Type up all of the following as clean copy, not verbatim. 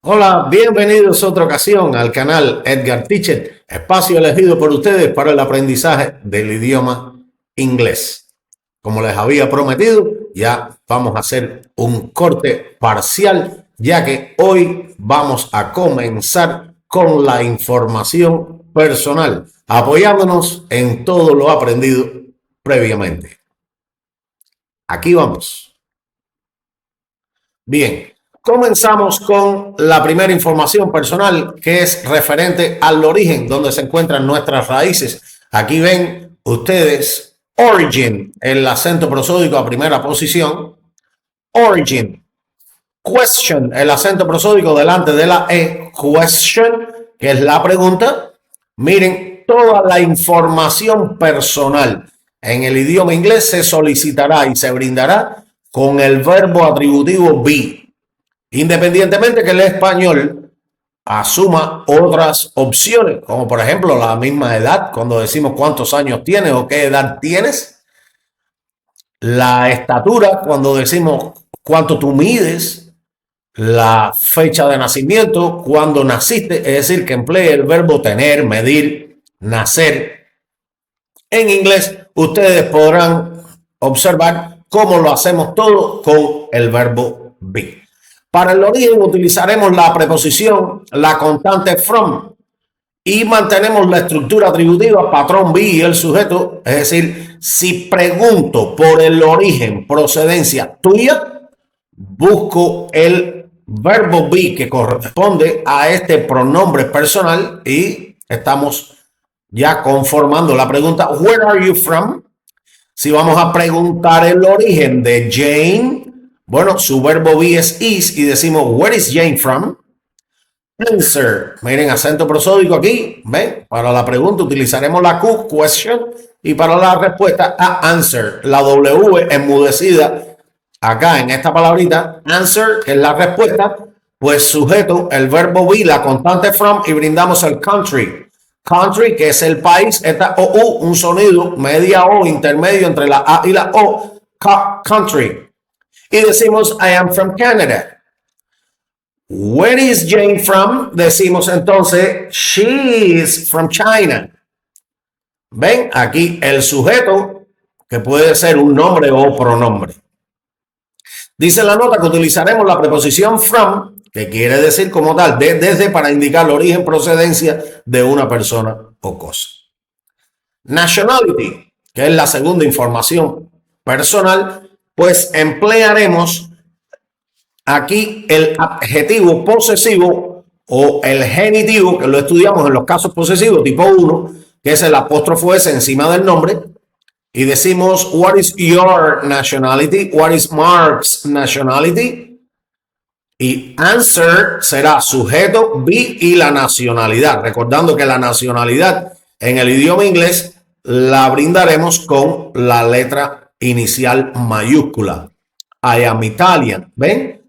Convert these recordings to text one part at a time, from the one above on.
Hola, bienvenidos a otra ocasión al canal Edgar Teacher, espacio elegido por ustedes para el aprendizaje del idioma inglés. Como les había prometido, ya vamos a hacer un corte parcial, ya que hoy vamos a comenzar con la información personal, apoyándonos en todo lo aprendido previamente. Aquí vamos. Bien, comenzamos con la primera información personal que es referente al origen donde se encuentran nuestras raíces. Aquí ven ustedes origin, el acento prosódico a primera posición. Origin. Question, el acento prosódico delante de la E. Question, que es la pregunta. Miren, toda la información personal en el idioma inglés se solicitará y se brindará con el verbo atributivo be, independientemente que el español asuma otras opciones, como por ejemplo la misma edad, cuando decimos cuántos años tienes o qué edad tienes, la estatura, cuando decimos cuánto tú mides, la fecha de nacimiento, cuando naciste, es decir, que emplee el verbo tener, medir, nacer. En inglés, ustedes podrán observar cómo lo hacemos todo con el verbo be. Para el origen utilizaremos la preposición, la constante from, y mantenemos la estructura atributiva, patrón be y el sujeto. Es decir, si pregunto por el origen, procedencia tuya, busco el verbo be que corresponde a este pronombre personal y estamos ya conformando la pregunta, where are you from? Si vamos a preguntar el origen de Jane, bueno, su verbo be es is y decimos, where is Jane from? Answer. Miren, acento prosódico aquí. ¿Ven? Para la pregunta utilizaremos la Q, question, y para la respuesta a answer. La W enmudecida acá en esta palabrita, answer, que es la respuesta, pues sujeto, el verbo be, la constante from, y brindamos el country. Country, que es el país, esta OU, un sonido media O intermedio entre la A y la O, country. Y decimos, I am from Canada. Where is Jane from? Decimos entonces, she is from China. ¿Ven? Aquí el sujeto, que puede ser un nombre o pronombre. Dice la nota que utilizaremos la preposición from, que quiere decir como tal, desde para indicar el origen, procedencia de una persona o cosa. Nationality, que es la segunda información personal, pues emplearemos aquí el adjetivo posesivo o el genitivo, que lo estudiamos en los casos posesivos tipo 1, que es el apóstrofo S encima del nombre, y decimos, what is your nationality? What is Mark's nationality? Y answer será sujeto, be y la nacionalidad. Recordando que la nacionalidad en el idioma inglés la brindaremos con la letra inicial mayúscula. I am Italian. ¿Ven?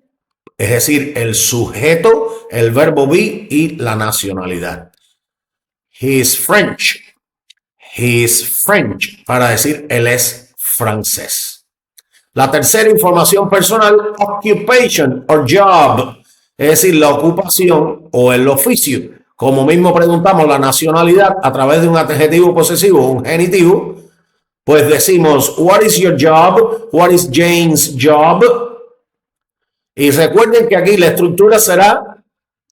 Es decir, el sujeto, el verbo be y la nacionalidad. He is French. He is French, para decir él es francés. La tercera información personal, occupation or job, es decir, la ocupación o el oficio. Como mismo preguntamos la nacionalidad a través de un adjetivo posesivo, un genitivo, pues decimos, what is your job? What is Jane's job? Y recuerden que aquí la estructura será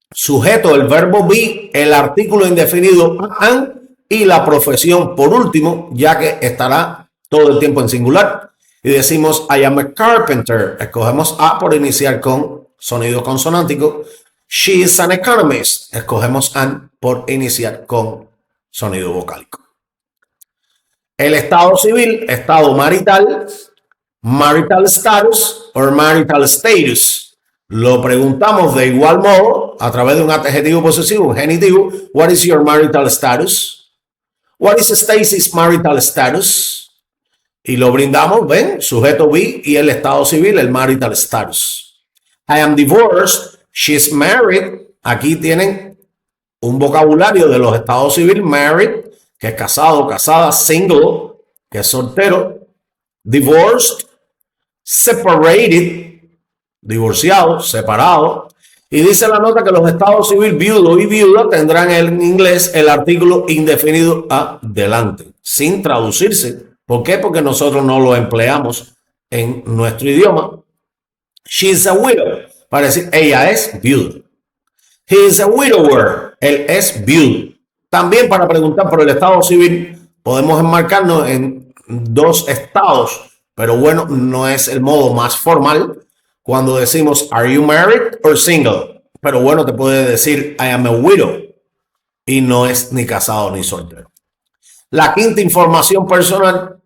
sujeto, el verbo be, el artículo indefinido an y la profesión por último, ya que estará todo el tiempo en singular. Y decimos, I am a carpenter. Escogemos a por iniciar con sonido consonántico. She is an economist. Escogemos an por iniciar con sonido vocálico. El estado civil, estado marital, marital status o marital status. Lo preguntamos de igual modo a través de un adjetivo posesivo, un genitivo. What is your marital status? What is Stacy's marital status? Y lo brindamos, ven, sujeto be y el estado civil, el marital status. I am divorced. She's married. Aquí tienen un vocabulario de los estados civiles. Married, que es casado, casada. Single, que es soltero. Divorced. Separated, divorciado, separado. Y dice la nota que los estados civil viudo y viuda tendrán en inglés el artículo indefinido adelante, sin traducirse. ¿Por qué? Porque nosotros no lo empleamos en nuestro idioma. She's a widow, para decir ella es viuda. He is a widower, él es viudo. También para preguntar por el estado civil, podemos enmarcarnos en dos estados, pero bueno, no es el modo más formal. Cuando decimos, are you married or single? Pero bueno, te puede decir, I am a widow. Y no es ni casado ni soltero. La quinta información personal,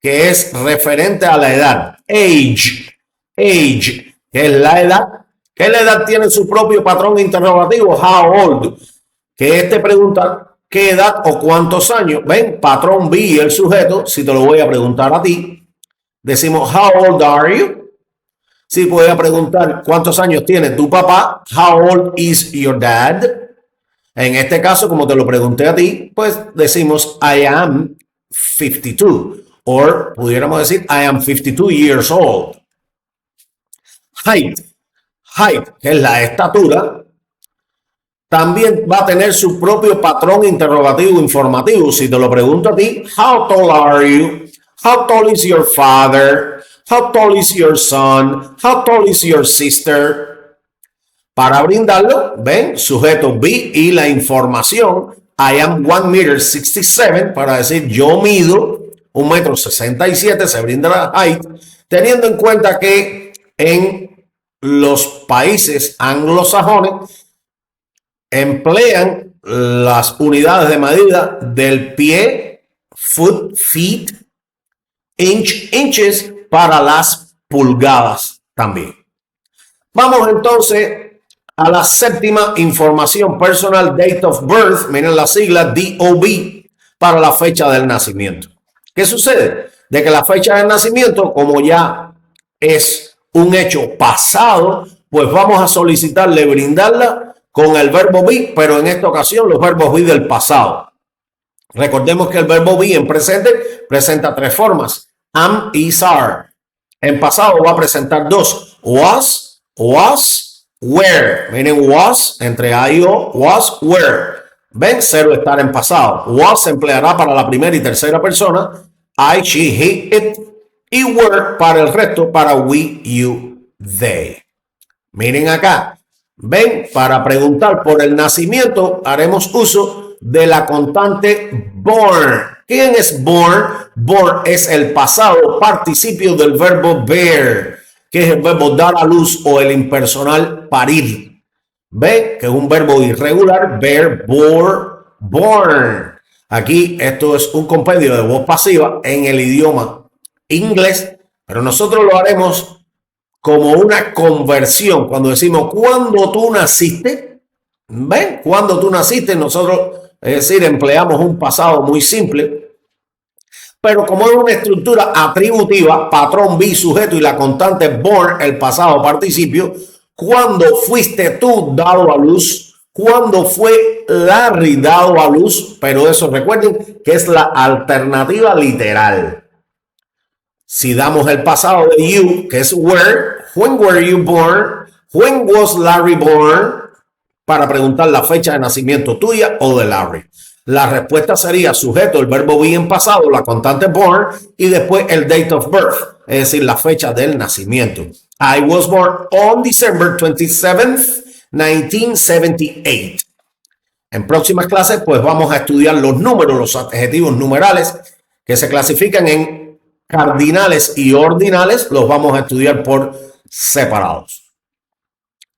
que es referente a la edad. Age, que es la edad. ¿Qué la edad tiene su propio patrón interrogativo? How old. Que este pregunta qué edad o cuántos años. Ven, patrón be y el sujeto. Si te lo voy a preguntar a ti, decimos, how old are you? Si voy a preguntar cuántos años tiene tu papá, how old is your dad? En este caso, como te lo pregunté a ti, pues decimos I am 52. O pudiéramos decir I am 52 years old. Height, que es la estatura, también va a tener su propio patrón interrogativo informativo. Si te lo pregunto a ti, how tall are you? How tall is your father? How tall is your son? How tall is your sister? Para brindarlo, ven, sujeto be y la información. I am 1.67 m, para decir yo mido 1,67 m, se brinda la height, teniendo en cuenta que en los países anglosajones emplean las unidades de medida del pie, foot, feet, inches, para las pulgadas también. Vamos entonces a la séptima información personal, date of birth, miren la sigla DOB, para la fecha del nacimiento. ¿Qué sucede? De que la fecha del nacimiento, como ya es un hecho pasado, pues vamos a solicitarle brindarla con el verbo be, pero en esta ocasión los verbos be del pasado. Recordemos que el verbo be en presente presenta tres formas, am, is, are. En pasado va a presentar dos, was, were. Miren was, entre a y o, was, were. Ven, cero estar en pasado. Was se empleará para la primera y tercera persona, I, she, he, it. Y were para el resto, para we, you, they. Miren acá. Ven, para preguntar por el nacimiento haremos uso de la constante born. ¿Quién es born? Born es el pasado participio del verbo bear, que es el verbo dar a luz o el impersonal parir. Ven, que es un verbo irregular, bear, bore, born. Aquí esto es un compendio de voz pasiva en el idioma inglés, pero nosotros lo haremos como una conversión. Cuando decimos, ¿cuándo tú naciste? ¿Ven? Cuando tú naciste, nosotros, es decir, empleamos un pasado muy simple, pero como es una estructura atributiva, patrón be, sujeto y la constante born, el pasado participio, cuando fuiste tú dado a luz, cuando fue Larry dado a luz, pero eso recuerden que es la alternativa literal. Si damos el pasado de you, que es were, when were you born? When was Larry born? Para preguntar la fecha de nacimiento tuya o de Larry. La respuesta sería sujeto, el verbo be en pasado, la constante born y después el date of birth, es decir, la fecha del nacimiento. I was born on December 27th, 1978. En próximas clases, pues vamos a estudiar los números, los adjetivos numerales que se clasifican en cardinales y ordinales, los vamos a estudiar por separados.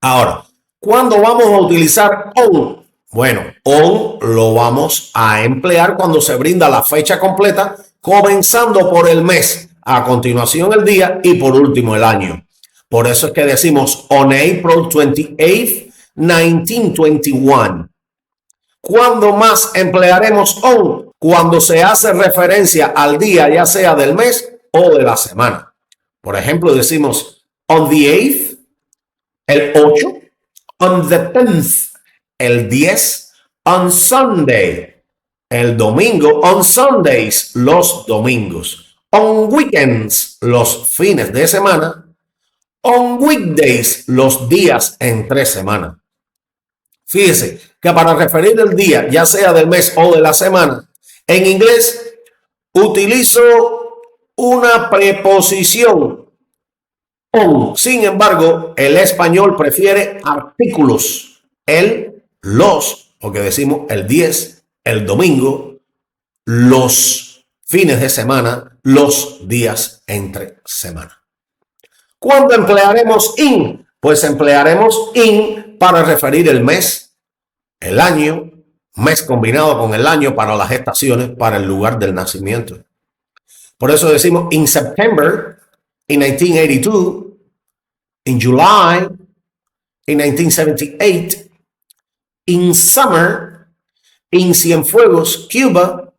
Ahora, ¿cuándo vamos a utilizar on? Bueno, on lo vamos a emplear cuando se brinda la fecha completa, comenzando por el mes, a continuación el día y por último el año. Por eso es que decimos on April 28th, 1921. ¿Cuándo más emplearemos on? Cuando se hace referencia al día, ya sea del mes o de la semana. Por ejemplo, decimos on the 8th, el 8, on the 10th, el 10, on Sunday, el domingo, on Sundays, los domingos, on weekends, los fines de semana, On weekdays, los días entre semana. Fíjese que para referir el día, ya sea del mes o de la semana, en inglés utilizo una preposición on. Sin embargo, el español prefiere artículos. El, los, o que decimos el 10, el domingo, los fines de semana, los días entre semana. ¿Cuándo emplearemos in? Pues emplearemos in para referir el mes, el año, mes combinado con el año para las estaciones, para el lugar del nacimiento. Por eso decimos in September, in 1982, in July, in 1978, in summer, in Cienfuegos, Cuba.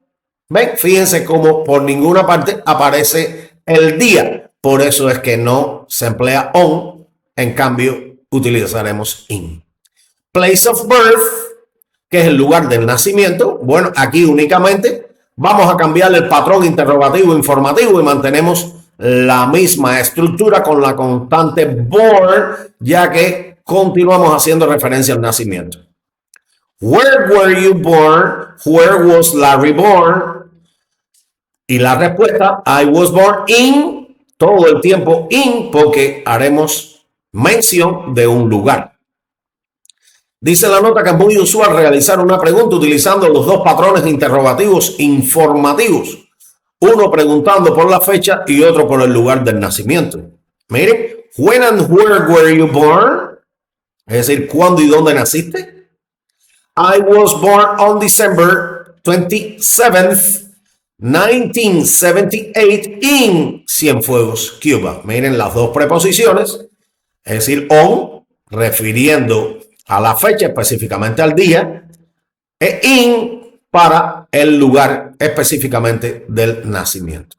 ¿Ven? Fíjense cómo por ninguna parte aparece el día. Por eso es que no se emplea on, en cambio utilizaremos in. Place of birth, que es el lugar del nacimiento. Bueno, aquí únicamente vamos a cambiar el patrón interrogativo informativo y mantenemos la misma estructura con la constante born, ya que continuamos haciendo referencia al nacimiento. Where were you born? Where was Larry born? Y la respuesta, I was born in, todo el tiempo in, porque haremos mención de un lugar. Dice la nota que es muy usual realizar una pregunta utilizando los dos patrones interrogativos informativos. Uno preguntando por la fecha y otro por el lugar del nacimiento. Miren, when and where were you born? Es decir, ¿cuándo y dónde naciste? I was born on December 27th, 1978 in Cienfuegos, Cuba. Miren las dos preposiciones, es decir, on, refiriendo a la fecha, específicamente al día, e in para el lugar específicamente del nacimiento.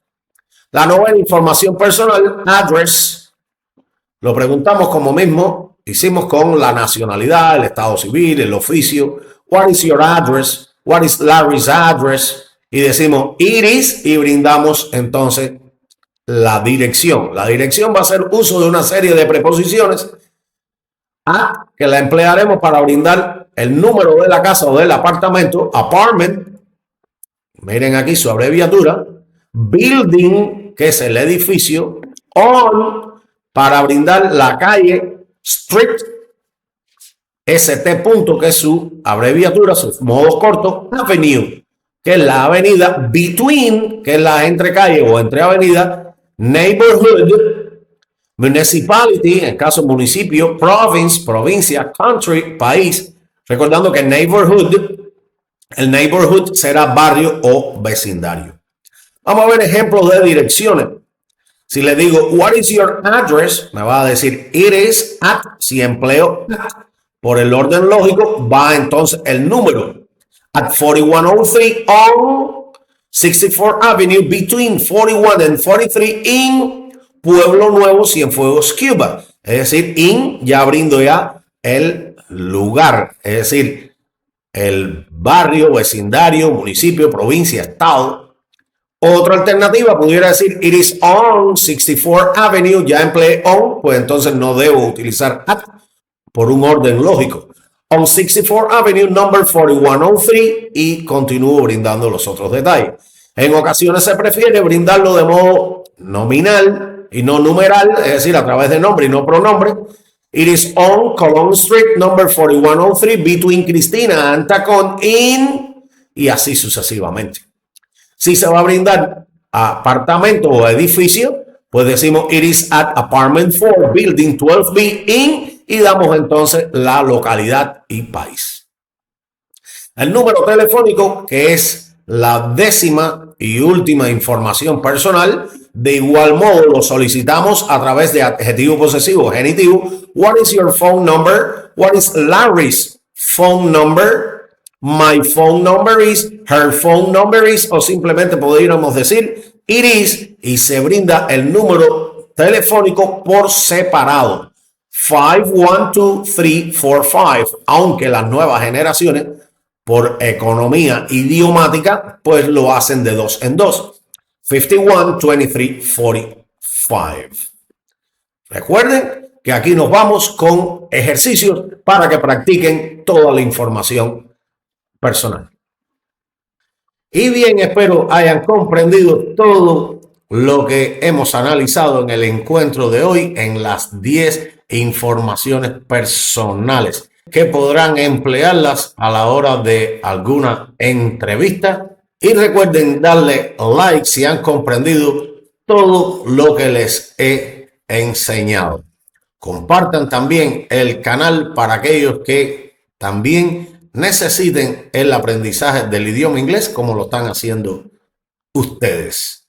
La novena información personal, address, lo preguntamos como mismo hicimos con la nacionalidad, el estado civil, el oficio. What is your address? What is Larry's address? Y decimos it is y brindamos entonces la dirección. La dirección va a ser uso de una serie de preposiciones que la emplearemos para brindar el número de la casa o del apartamento, apartment, miren aquí su abreviatura, building, que es el edificio, on, para brindar la calle, street, ST punto, que es su abreviatura, sus modos cortos, avenue, que es la avenida, between, que es la entrecalle o entre avenida, neighborhood, municipality, en caso municipio, province, provincia, country, país, recordando que el neighborhood será barrio o vecindario. Vamos a ver ejemplos de direcciones. Si le digo, what is your address? Me va a decir, it is at, si empleo at. Por el orden lógico, va entonces el número. At 4103 on 64th Avenue, between 41 and 43 in Pueblo Nuevo, Cienfuegos, Cuba. Es decir, in, ya brindo ya el lugar, es decir, el barrio, vecindario, municipio, provincia, estado. Otra alternativa pudiera decir, it is on 64th Avenue, ya empleé on, pues entonces no debo utilizar at por un orden lógico. On 64th Avenue, number 4103, y continúo brindando los otros detalles. En ocasiones se prefiere brindarlo de modo nominal y no numeral, es decir, a través de nombre y no pronombre. It is on Colón Street, number 4103, between Cristina and Tacón, in, y así sucesivamente. Si se va a brindar apartamento o edificio, pues decimos it is at apartment 4, building 12B, in, y damos entonces la localidad y país. El número telefónico, que es la décima y última información personal, de igual modo lo solicitamos a través de adjetivo posesivo genitivo. What is your phone number? What is Larry's phone number? My phone number is, her phone number is, o simplemente podríamos decir it is, y se brinda el número telefónico por separado. 512345, aunque las nuevas generaciones, por economía idiomática, pues lo hacen de dos en dos. 512345. Recuerden que aquí nos vamos con ejercicios para que practiquen toda la información personal. Y bien, espero hayan comprendido todo lo que hemos analizado en el encuentro de hoy en las 10 informaciones personales que podrán emplearlas a la hora de alguna entrevista. Y recuerden darle like si han comprendido todo lo que les he enseñado. Compartan también el canal para aquellos que también necesiten el aprendizaje del idioma inglés como lo están haciendo ustedes.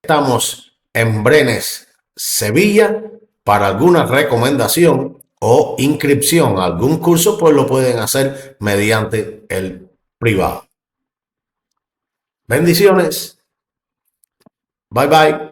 Estamos en Brenes, Sevilla. Para alguna recomendación o inscripción a algún curso, pues lo pueden hacer mediante el privado. Bendiciones. Bye bye.